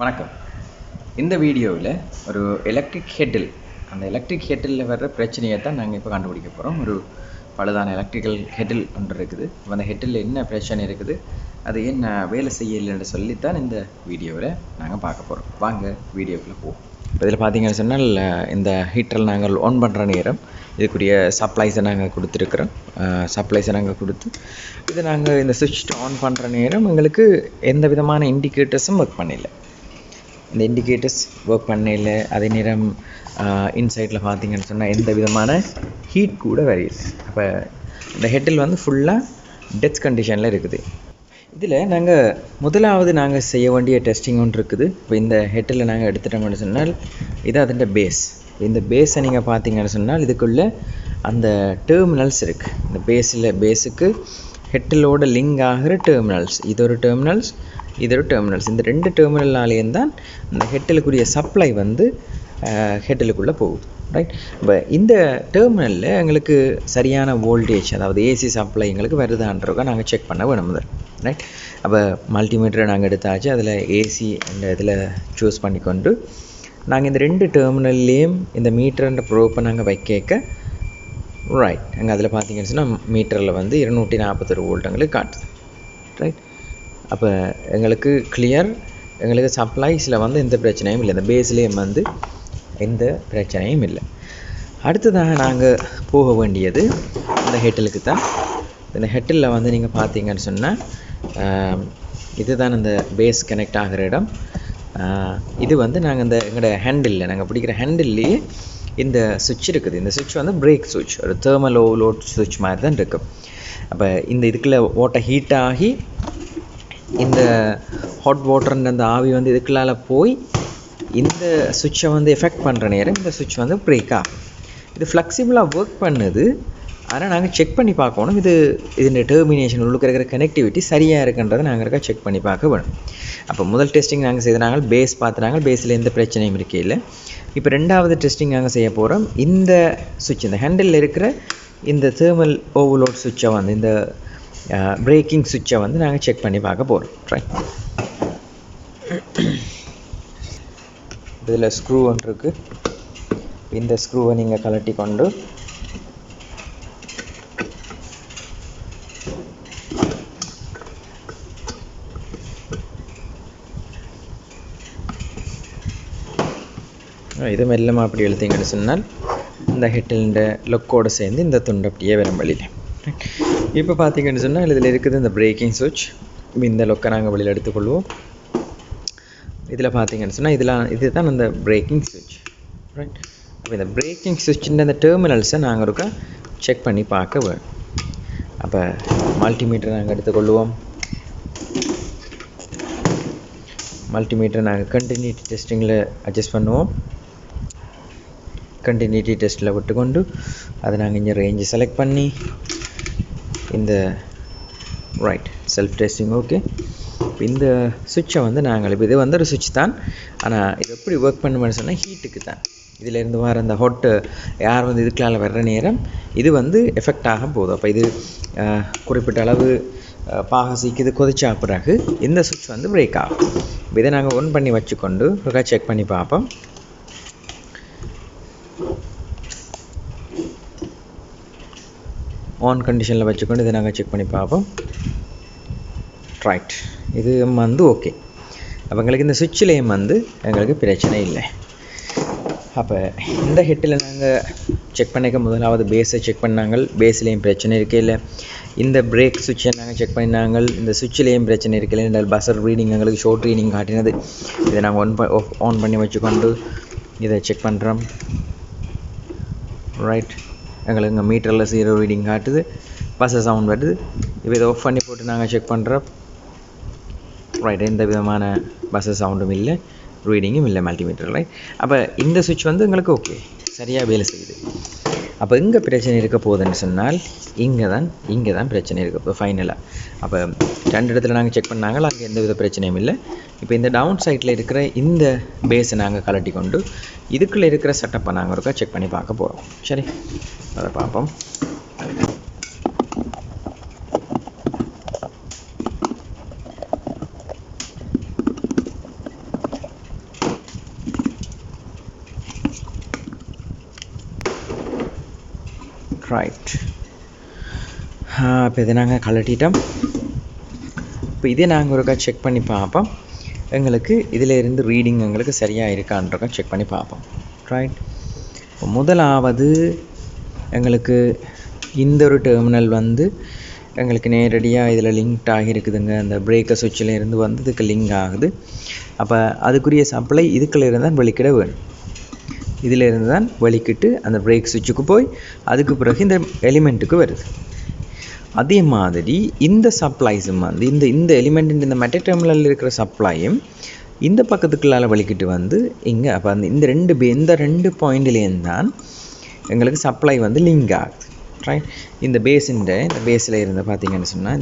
வணக்கம். இந்த வீடியோவில் ஒரு எலக்ட்ரிக் ஹெட்டில், அந்த எலக்ட்ரிக் ஹெட்டிலில் வர்ற பிரச்சனையை தான் நாங்கள் இப்போ கண்டுபிடிக்க போகிறோம். ஒரு பழுதான எலக்ட்ரிக்கல் ஹெட்டில் ஒன்று இருக்குது. அந்த ஹெட்டில் என்ன பிரச்சனை இருக்குது, அது என்ன வேலை செய்யலைன்னு சொல்லித்தான் இந்த வீடியோவில் நாங்கள் பார்க்க போகிறோம். வாங்க வீடியோக்குள்ளே போவோம். இதில் பார்த்தீங்கன்னு சொன்னால், இந்த ஹீட்டரில் நாங்கள் ஆன் பண்ணுற நேரம் இதுக்குரிய சப்ளைஸை நாங்கள் கொடுத்துருக்குறோம். சப்ளைஸை நாங்கள் கொடுத்து இது நாங்கள் இந்த சுவிட்ச் ஆன் பண்ணுற நேரம் எங்களுக்கு எந்த விதமான இண்டிகேட்டர்ஸும் ஒர்க் பண்ணல. இந்த இண்டிகேட்டர்ஸ் ஒர்க் பண்ணல. அதே நேரம் இன்சைட்டில் பார்த்தீங்கன்னு சொன்னால் எந்த விதமான ஹீட் கூட வரையுது. அப்போ இந்த ஹெட்டில் வந்து ஃபுல்லாக டெத் கண்டிஷனில் இருக்குது. இதில் நாங்கள் முதலாவது நாங்கள் செய்ய வேண்டிய டெஸ்டிங் ஒன்று இருக்குது. இப்போ இந்த ஹெட்டில் நாங்கள் எடுத்துட்டோம்னு சொன்னால் இது அதோட பேஸ். இந்த பேஸை நீங்கள் பார்த்தீங்கன்னு சொன்னால் இதுக்குள்ளே அந்த டெர்மினல்ஸ் இருக்குது. இந்த பேஸுக்கு ஹெட்டிலோட லிங்க் ஆகிற டெர்மினல்ஸ், இது ஒரு டெர்மினல்ஸ், இது ஒரு டெர்மினல்ஸ். இந்த ரெண்டு டெர்மினல்னாலேயும் தான் இந்த ஹெட்டிலுக்குரிய சப்ளை வந்து ஹெட்டிலுக்குள்ளே போகுது. ரைட். இப்போ இந்த டெர்மினலில் எங்களுக்கு சரியான வோல்டேஜ், அதாவது ஏசி சப்ளை எங்களுக்கு வருதான்றதை நாங்கள் செக் பண்ண வேணும் முதல். ரைட். அப்போ மல்டிமீட்டரை நாங்கள் எடுத்தாச்சு. அதில் ஏசி அந்த இதில் சூஸ் பண்ணிக்கொண்டு நாங்கள் இந்த ரெண்டு டெர்மினல்லையும் இந்த மீட்டர்ன்ற ப்ரோப்பை நாங்கள் வைக்க ரைட். அங்கே அதில் பார்த்தீங்கன்னு சொன்னால் மீட்டரில் வந்து 241 வோல்ட் எங்களுக்கு காட்டுது. ரைட். அப்போ எங்களுக்கு கிளியர், எங்களுக்கு சப்ளைஸில் வந்து எந்த பிரச்சனையும் இல்லை. இந்த பேஸ்லேயும் வந்து எந்த பிரச்சனையும் இல்லை. அடுத்ததாக நாங்கள் போக வேண்டியது இந்த ஹெட்டிலுக்கு தான். இந்த ஹெட்டிலில் வந்து நீங்கள் பார்த்தீங்கன்னு சொன்னால் இதுதான் இந்த பேஸ் கனெக்ட் ஆகிற இடம். இது வந்து நாங்கள் இந்த எங்களோட ஹேண்டில், நாங்கள் பிடிக்கிற ஹேண்டில்லையே இந்த சுவிட்ச் இருக்குது. இந்த சுவிட்ச் வந்து பிரேக் சுவிட்ச், ஒரு தெர்மல் ஓவர்லோட் சுவிட்ச் மாதிரி தான் இருக்கும். அப்போ இந்த இதுக்குள்ளே ஓட்டை ஹீட் ஆகி இந்த ஹாட் வாட்டர்ன்ற அந்த ஆவி வந்து இதுக்குள்ளால் போய் இந்த சுவிட்சை வந்து எஃபெக்ட் பண்ணுற நேரம் இந்த சுவிட்ச் வந்து பிரேக் ஆகும். இது ஃப்ளெக்சிபிளாக ஒர்க் பண்ணுது. ஆனால் நாங்கள் செக் பண்ணி பார்க்கணும், இந்த டெர்மினேஷன் உள்ளுக்கு இருக்கிற கனெக்டிவிட்டி சரியாக இருக்குன்றதை நாங்கள் செக் பண்ணி பார்க்க வேணும். அப்போ முதல் டெஸ்டிங் நாங்கள் செய்தாங்க, பேஸ் பார்த்துனாங்க, பேஸில் எந்த பிரச்சனையும் இருக்கே இல்லை. இப்போ ரெண்டாவது டெஸ்டிங் நாங்கள் செய்ய போகிறோம். இந்த சுவிட்ச், இந்த ஹேண்டில் இருக்கிற இந்த தெர்மல் ஓவர்லோட் சுவிட்சை வந்து, இந்த பிரேக்கிங் சுவிட்சை வந்து நாங்கள் செக் பண்ணி பார்க்க போகிறோம். ரைட். இதில் ஸ்க்ரூ ஒன்று இருக்குது. இந்த ஸ்க்ரூவை நீங்கள் கழட்டி கொண்டு இது மெல்லமாக அப்படி எழுத்திங்கன்னு சொன்னால் இந்த ஹெட்டில்ன்ற லொக்கோடு சேர்ந்து இந்த துண்டு அப்படியே வரும் வழியில். இப்போ பார்த்தீங்கன்னு சொன்னால் இதில் இருக்குது இந்த பிரேக்கிங் சுவிட்ச். இந்த லொக்கை நாங்கள் வெளியில் எடுத்துக்கொள்வோம். இதில் பார்த்தீங்கன்னு சொன்னால் இதுதான் இந்த பிரேக்கிங் சுவிட்ச். ரைட். அப்போ இந்த பிரேக்கிங் சுவிட்சின் அந்த டெர்மினல்ஸை நாங்கள் ஒருக்கா செக் பண்ணி பார்க்க வேணும். அப்போ மல்டிமீட்டர் நாங்கள் எடுத்துக்கொள்வோம். மல்டிமீட்டர் நாங்கள் கண்டினியூட்டி டெஸ்டிங்கில் அட்ஜஸ்ட் பண்ணுவோம். கண்டினியூட்டி டெஸ்ட்டில் விட்டுக்கொண்டு அதை நாங்கள் இங்கே ரேஞ்சு செலக்ட் பண்ணி இந்த ரைட் செல்ஃப் டெஸ்டிங். ஓகே. இந்த சுவிட்சை வந்து நாங்கள் இப்போ இது வந்து ஒரு சுவிட்ச் தான், ஆனால் இது எப்படி ஒர்க் பண்ணுவேன்னு சொன்னால் ஹீட்டுக்கு தான். இதிலேருந்து வர அந்த ஹாட்டு யார் வந்து இதுக்குள்ளால் வர்ற நேரம் இது வந்து எஃபெக்ட் ஆக போதும். அப்போ இது குறிப்பிட்ட அளவு பாகசிக்கு இது கொதிச்சா பிறகு இந்த சுவிட்ச் வந்து பிரேக் ஆகும். இதை நாங்கள் ஒன் பண்ணி வச்சுக்கொண்டு ஒருக்கா செக் பண்ணி பார்ப்போம். ஆன் கண்டிஷனில் வச்சுக்கொண்டு இதை நாங்கள் செக் பண்ணி பார்ப்போம். ரைட். இது வந்து ஓகே. அப்போ எங்களுக்கு இந்த சுவிட்சிலேயும் வந்து எங்களுக்கு பிரச்சனை இல்லை. அப்போ இந்த ஹெட்டில் நாங்கள் செக் பண்ணிக்க முதலாவது பேஸை செக் பண்ணாங்க, பேஸ்லேயும் பிரச்சனை இருக்கே இல்லை. இந்த பிரேக் சுவிட்சை நாங்கள் செக் பண்ணினாங்க, இந்த சுவிட்சிலேயும் பிரச்சனை இருக்கல. இந்த பஸர் ரீடிங் எங்களுக்கு ஷோர்ட் ரீடிங் காட்டினது. இதை நாங்கள் ஆன் பண்ணி வச்சுக்கொண்டு இதை செக் பண்ணுறோம். ரைட். எங்களுக்கு இங்கே மீட்டரில் 0 ரீடிங் காட்டுது, பஸ்ஸர் சவுண்ட் வருது. இப்போ இதை ஆஃப் பண்ணி போட்டு நாங்கள் செக் பண்ணுறோம். ரைட். எந்த விதமான பஸ்ஸர் சவுண்டும் இல்லை, ரீடிங்கும் இல்லை மல்டிமீட்டர். ரைட். அப்போ இந்த சுவிட்ச் வந்து எங்களுக்கு ஓகே, சரியாக வேலை செய்யுது. அப்போ இங்கே பிரச்சனை இருக்க போகுதுன்னு சொன்னால் இங்கே தான் பிரச்சனை இருக்க போகுது ஃபைனலாக. அப்போ ரெண்டு இடத்துல நாங்கள் செக் பண்ணாங்க, அங்கே எந்த வித பிரச்சனையும் இல்லை. இப்போ இந்த டவுன் சைட்டில் இருக்கிற இந்த பேஸை நாங்கள் கலட்டி கொண்டு இதுக்குள்ளே இருக்கிற செட்டப்பை நாங்கள் ஒருக்கா செக் பண்ணி பார்க்க போகிறோம். சரி, அதை பார்ப்போம். ரைட். இப்போ இதை நாங்கள் கலட்டிட்டோம். இப்போ இதே நாங்கள் ஒருக்கா செக் பண்ணி பார்ப்போம். எங்களுக்கு இதில் இருந்து ரீடிங் எங்களுக்கு சரியாக இருக்கான்றக்கா செக் பண்ணி பார்ப்போம். ரைட். இப்போ முதலாவது எங்களுக்கு இந்த ஒரு டெர்மினல் வந்து எங்களுக்கு நேரடியாக இதில் லிங்க் ஆகியிருக்குதுங்க. அந்த பிரேக்கர் சுவிட்சில் இருந்து வந்து இதுக்கு லிங்க் ஆகுது. அப்போ அதுக்குரிய சப்ளை இதுக்குள்ளேருந்து தான் வெளிக்கிட வேணும். இதிலிருந்து தான் வெளிக்கிட்டு அந்த பிரேக் சுவிட்சுக்கு போய் அதுக்கு பிறகு இந்த எலிமெண்ட்டுக்கு வருது. அதே மாதிரி இந்த சப்ளைஸும் வந்து இந்த எலிமெண்ட் இந்த மெட்டல் டெர்மினலில் இருக்கிற சப்ளையும் இந்த பக்கத்துக்குள்ளால் வலிக்கிட்டு வந்து இங்கே அப்போ அந்த இந்த ரெண்டு பாயிண்ட்லேருந்து தான் எங்களுக்கு சப்ளை வந்து லிங்க் ஆகுது. ரைட். இந்த பேஸில் இருந்து பார்த்தீங்கன்னு சொன்னால்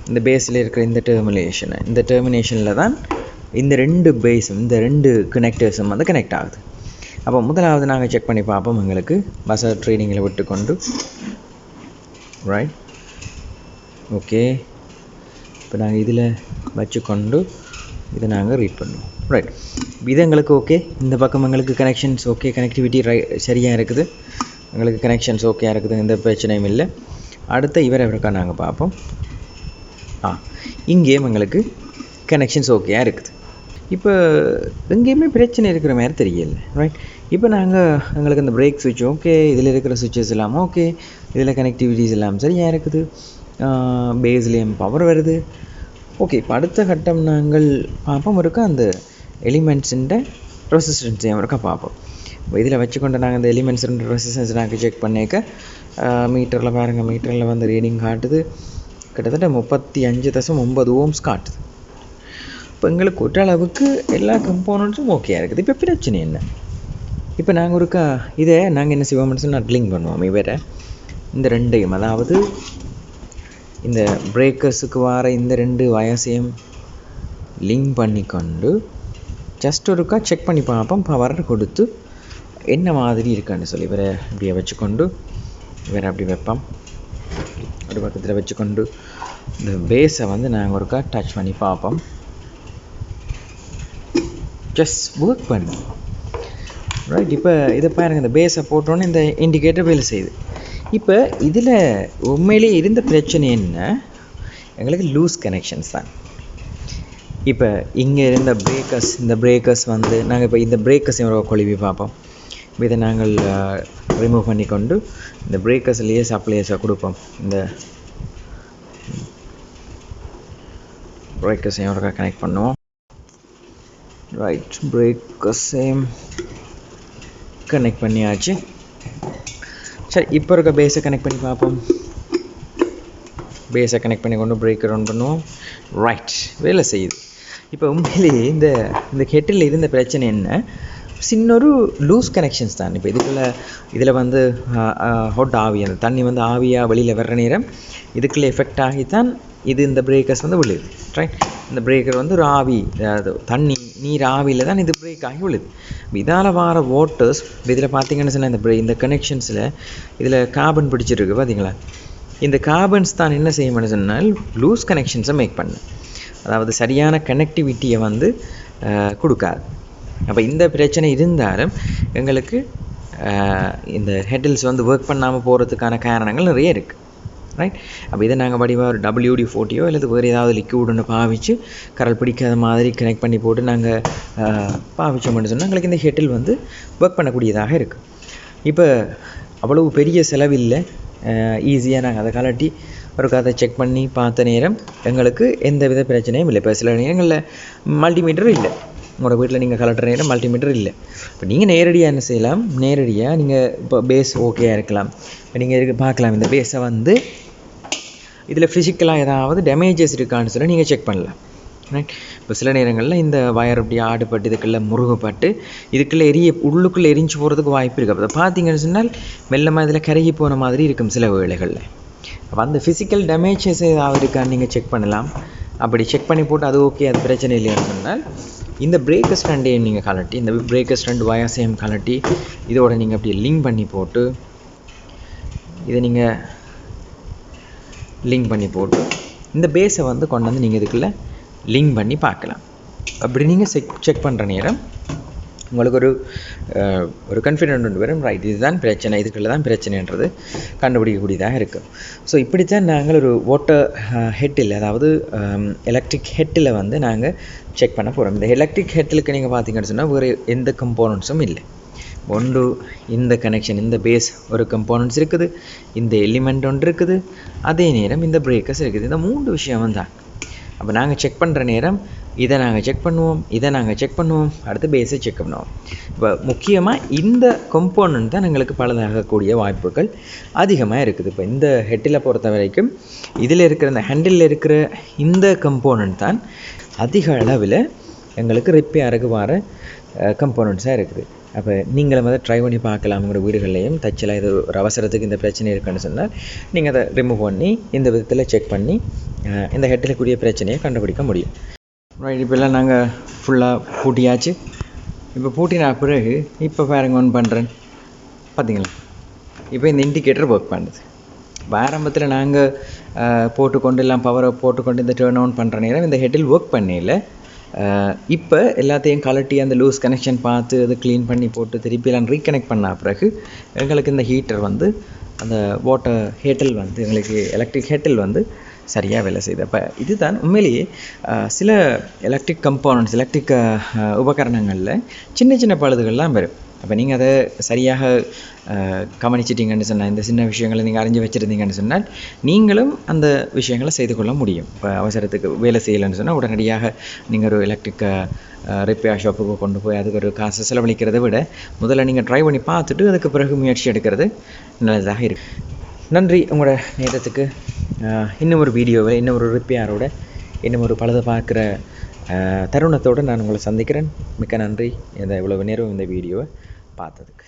இந்த பேஸில் இருக்கிற இந்த டெர்மினேஷனில் தான் இந்த ரெண்டு பேஸும் இந்த ரெண்டு கனெக்டர்ஸும் வந்து கனெக்ட் ஆகுது. அப்போ முதலாவது நாங்கள் செக் பண்ணி பார்ப்போம். எங்களுக்கு பஸர் ட்ரேடிங்கில் விட்டுக்கொண்டு ரைட். ஓகே. இப்போ நாங்கள் இதில் வச்சுக்கொண்டு இதை நாங்கள் ரீட் பண்ணுவோம். ரைட். இது எங்களுக்கு ஓகே. இந்த பக்கம் எங்களுக்கு கனெக்ஷன்ஸ் ஓகே, கனெக்டிவிட்டி சரியாக இருக்குது. எங்களுக்கு கனெக்ஷன்ஸ் ஓகேயாக இருக்குது, எந்த பிரச்சனையும் இல்லை. அடுத்த இவருக்கா நாங்கள் பார்ப்போம். இங்கேயும் எங்களுக்கு கனெக்ஷன்ஸ் ஓகேயாக இருக்குது. இப்போ எங்கேயுமே பிரச்சனை இருக்கிற மாதிரி தெரியல. ரைட். இப்போ எங்களுக்கு இந்த பிரேக் சுவிட்ச் ஓகே, இதில் இருக்கிற சுவிட்சஸ் எல்லாம் ஓகே, இதில் கனெக்டிவிட்டிஸ் எல்லாம் சரியாக இருக்குது, பேஸ்லேயும் பவர் வருது. ஓகே. இப்போ அடுத்த கட்டம் நாங்கள் பார்ப்போம் இருக்கா அந்த எலிமெண்ட்ஸுன்ற ரெசிஸ்டன்ஸையும் இருக்கா பார்ப்போம். இப்போ இதில் வச்சுக்கொண்டு நாங்கள் இந்த எலிமெண்ட்ஸுன்ற ரெசிஸ்டன்ஸ் நாங்கள் செக் பண்ணிக்க மீட்டரில் பாருங்கள். மீட்டரில் வந்து ரீடிங் காட்டுது கிட்டத்தட்ட 35.9 ஓம்ஸ் காட்டுது. இப்போ எங்களுக்கு ஒரு அளவுக்கு எல்லா கம்போனண்ட்ஸும் ஓகேயாக இருக்குது. இப்போ பிரச்சனை என்ன? இப்போ நாங்கள் ஒருக்கா இதை நாங்கள் என்ன செய்வோம்னு சொன்னால் லிங்க் பண்ணுவோம். இவரை இந்த ரெண்டையும், அதாவது இந்த பிரேக்கர்ஸுக்கு வர இந்த ரெண்டு வயசையும் லிங்க் பண்ணிக்கொண்டு ஜஸ்ட் ஒருக்கா செக் பண்ணி பார்ப்போம். பவர் கொடுத்து என்ன மாதிரி இருக்கான்னு சொல்லி இவரை இப்படியே வச்சுக்கொண்டு இவரை அப்படி வைப்போம். ஒரு பக்கத்தில் வச்சுக்கொண்டு இந்த பேஸை வந்து நாங்கள் ஒருக்கா டச் பண்ணி பார்ப்போம். ஜஸ்ட் ஒர்க் பண்ணு. ரைட். இப்போ இதை பாருங்கள், இந்த பேஸை போட்டோன்னே இந்த இண்டிகேட்டர் வேலை செய்யுது. இப்போ இதில் உண்மையிலே இருந்த பிரச்சனை என்ன? எங்களுக்கு லூஸ் கனெக்ஷன்ஸ் தான். இப்போ இங்கே இருந்த இந்த பிரேக்கர்ஸ் வந்து நாங்கள் இப்போ இந்த பிரேக்கர்ஸையும் கொழுவி பார்ப்போம். இப்போ இதை நாங்கள் ரிமூவ் பண்ணிக்கொண்டு இந்த பிரேக்கர்ஸ்லேயே சப்ளைஸை கொடுப்போம். இந்த பிரேக்கர்ஸையும் ஒரு கனெக்ட் பண்ணுவோம். ரைட். பிரேக்கர்ஸையும் கனெக்ட் பண்ணியாச்சு. சரி, இப்போ இருக்க பேஸை கனெக்ட் பண்ணி பார்ப்போம். பேஸை கனெக்ட் பண்ணி கொண்டு பிரேக்கர் ஆன் பண்ணுவோம். ரைட். வேலை செய்யுது. இப்போ உண்மையிலேயே இந்த கெட்டில் இருந்த பிரச்சனை என்ன? சின்னொரு லூஸ் கனெக்ஷன்ஸ் தான். இப்போ இதில் வந்து ஹாட் ஆவி, அந்த தண்ணி வந்து ஆவியாக வெளியில் வர்ற நேரம் இதுக்குள்ளே எஃபெக்ட் ஆகித்தான் இந்த பிரேக்கர்ஸ் வந்து விழுது. ரைட். இந்த பிரேக்கர் வந்து ஒரு ஆவி, நீர் ஆவியில் தான் இது பிரேக் ஆகி விழுது. இதால் வர வாட்டர்ஸ் இதில் பார்த்தீங்கன்னு சொன்னால் இந்த கனெக்ஷன்ஸில் இதில் கார்பன் பிடிச்சிருக்கு பார்த்தீங்களா? இந்த கார்பன்ஸ் தான் என்ன செய்யணும்னு சொன்னால் லூஸ் கனெக்ஷன்ஸை மேக் பண்ணு, அதாவது சரியான கனெக்டிவிட்டியை வந்து கொடுக்காது. அப்போ இந்த பிரச்சனை இருந்தாலும் எங்களுக்கு இந்த ஹெட்டில்ஸ் வந்து ஒர்க் பண்ணாமல் போகிறதுக்கான காரணங்கள் நிறைய இருக்குது. ரைட். அப்போ இதை நாங்கள் வடிவாக ஒரு WD-40 இல்லை வேறு ஏதாவது லிக்யூட் ஒன்று பாவிச்சு கரல் பிடிக்காத மாதிரி கனெக்ட் பண்ணி போட்டு நாங்கள் பாவிச்சோம்னு சொன்னால் எங்களுக்கு இந்த ஹெட்டில் வந்து ஒர்க் பண்ணக்கூடியதாக இருக்குது. இப்போ அவ்வளவு பெரிய செலவில்லை, ஈஸியாக நாங்கள் அதை கலட்டி ஒரு கதை செக் பண்ணி பார்த்த நேரம் எங்களுக்கு எந்த வித பிரச்சனையும் இல்லை. இப்போ சில நேரங்களில் மல்டிமீட்டர் இல்லை, உங்களோட வீட்டில் நீங்கள் கலட்டுற நேரம் மல்டிமீட்டர் இல்லை. இப்போ நீங்கள் நேரடியாக என்ன செய்யலாம், நேரடியாக நீங்கள் இப்போ பேஸ் ஓகேயாக இருக்கலாம். இப்போ நீங்கள் பார்க்கலாம் இந்த பேஸை வந்து இதில் ஃபிசிக்கலாக ஏதாவது டேமேஜஸ் இருக்கான்னு சொல்லி நீங்கள் செக் பண்ணலாம். ரைட். இப்போ சில நேரங்களில் இந்த வயர் அப்படி ஆடுபட்டு இதுக்குள்ளே முருகப்பட்டு இதுக்குள்ளே உள்ளுக்குள்ளே எரிஞ்சு போகிறதுக்கு வாய்ப்பு இருக்குது. அப்போ பார்த்தீங்கன்னு சொன்னால் மெல்லமாக இதில் கருகி போன மாதிரி இருக்கும் சில வேளைகளில். அப்போ அந்த ஃபிசிக்கல் டேமேஜஸ் ஏதாவது இருக்கான்னு நீங்கள் செக் பண்ணலாம். அப்படி செக் பண்ணி போட்டு அது ஓகே, அது பிரச்சனை இல்லைன்னு சொன்னால் இந்த பிரேக்கர் ஸ்டாண்டையும் நீங்கள் கலட்டி, இந்த பிரேக்கர் ஸ்டாண்ட் வயர்ஸையும் கலட்டி இதோட நீங்கள் அப்படி லிங்க் பண்ணி போட்டு இதை நீங்கள் லிங்க் பண்ணி போட்டு இந்த பேஸை வந்து கொண்டு வந்து நீங்கள் இதுக்குள்ளே லிங்க் பண்ணி பார்க்கலாம். அப்படி நீங்கள் செக் பண்ணுற நேரம் உங்களுக்கு ஒரு கான்ஃபிடென்ட் ஒன்று வரும், ரைட் இதுதான் பிரச்சனை, இதுக்குள்ள தான் பிரச்சனைன்றது கண்டுபிடிக்கக்கூடியதாக இருக்கும். ஸோ இப்படித்தான் நாங்கள் ஒரு வாட்டர் ஹெட்டில், அதாவது எலக்ட்ரிக் ஹெட்டில் வந்து நாங்கள் செக் பண்ண போகிறோம். இந்த எலக்ட்ரிக் ஹெட்டிலுக்கு நீங்கள் பார்த்தீங்கன்னு சொன்னால் வேறு எந்த கம்போனன்ட்ஸும் இல்லை. ஒன்று இந்த கனெக்ஷன், இந்த பேஸ் ஒரு கம்போனன்ட்ஸ் இருக்குது, இந்த எலிமெண்ட் ஒன்று இருக்குது, அதே நேரம் இந்த பிரேக்கர்ஸ் இருக்குது. இந்த 3 விஷயம் தான். அப்போ நாங்கள் செக் பண்ணுற நேரம் இதை நாங்கள் செக் பண்ணுவோம், இதை நாங்கள் செக் பண்ணுவோம், அடுத்து பேஸை செக் பண்ணுவோம். இப்போ முக்கியமாக இந்த கம்போனன்ட் தான் எங்களுக்கு பழுதாகக்கூடிய வாய்ப்புகள் அதிகமாக இருக்குது. இப்போ இந்த ஹெட்டில் பொறுத்த வரைக்கும் இதில் இருக்கிற இந்த ஹேண்டிலில் இருக்கிற இந்த கம்போனன்ட் தான் அதிக அளவில் எங்களுக்கு ரிப்பேருக்கு வர கம்போனன்ட்ஸாக இருக்குது. அப்போ நீங்களும் அதை ட்ரை பண்ணி பார்க்கலாம். உங்களோட வீடுகள்லையும் தச்சலாம். இது ஒரு அவசரத்துக்கு இந்த பிரச்சனை இருக்குன்னு சொன்னால் நீங்கள் அதை ரிமூவ் பண்ணி இந்த விதத்தில் செக் பண்ணி இந்த ஹெட்டில் கூடிய பிரச்சனையை கண்டுபிடிக்க முடியும். ரைட், இப்போல்லாம் நாங்கள் ஃபுல்லாக பூட்டியாச்சு. இப்போ பூட்டின பிறகு இப்போ பாருங்க ஒன் பண்ணுறேன் பார்த்தீங்களா, இப்போ இந்த இண்டிகேட்டர் ஒர்க் பண்ணுது. ஆரம்பத்தில் நாங்கள் போட்டுக்கொண்டு எல்லாம் பவரை போட்டுக்கொண்டு இந்த டேர்ன் ஆன் பண்ணுற நேரம் இந்த ஹெட்டில் ஒர்க் பண்ணல. இப்போ எல்லாத்தையும் கலட்டி அந்த லூஸ் கனெக்ஷன் பார்த்து அதை க்ளீன் பண்ணி போட்டு திருப்பியெல்லாம் ரீகனெக்ட் பண்ண பிறகு எங்களுக்கு இந்த ஹீட்டர் வந்து அந்த வாட்டர் ஹீட்டல் வந்து எங்களுக்கு எலக்ட்ரிக் ஹீட்டல் வந்து சரியாக வேலை செய்யுது. அப்போ இதுதான் உண்மையிலேயே சில எலக்ட்ரிக் கம்போனன்ட்ஸ், எலக்ட்ரிக் உபகரணங்களில் சின்ன சின்ன பழுதுகள்லாம் வரும். அப்போ நீங்கள் அதை சரியாக கவனிச்சிட்டிங்கன்னு சொன்னால், இந்த சின்ன விஷயங்களை நீங்கள் அறிஞ்சு வச்சுருந்தீங்கன்னு சொன்னால் நீங்களும் அந்த விஷயங்களை செய்து கொள்ள முடியும். இப்போ அவசரத்துக்கு வேலை செய்யலைன்னு சொன்னால் உடனடியாக நீங்கள் ஒரு எலக்ட்ரிக் ரிப்பேர் ஷாப்புக்கு கொண்டு போய் அதுக்கு ஒரு காசை செலவழிக்கிறதை விட முதல்ல நீங்கள் ட்ரை பண்ணி பார்த்துட்டு அதுக்கு பிறகு முயற்சி எடுக்கிறது நல்லதாக இருக்குது. நன்றி உங்களோட நேரத்துக்கு. இன்னும் ஒரு வீடியோவில் இன்னும் ஒரு ரிப்பேரோட இன்னும் ஒரு பழுதை பார்க்குற தருணத்தோடு நான் உங்களை சந்திக்கிறேன். மிக்க நன்றி இவ்வளவு நேரம் இந்த வீடியோவை பார்த்ததுக்கு.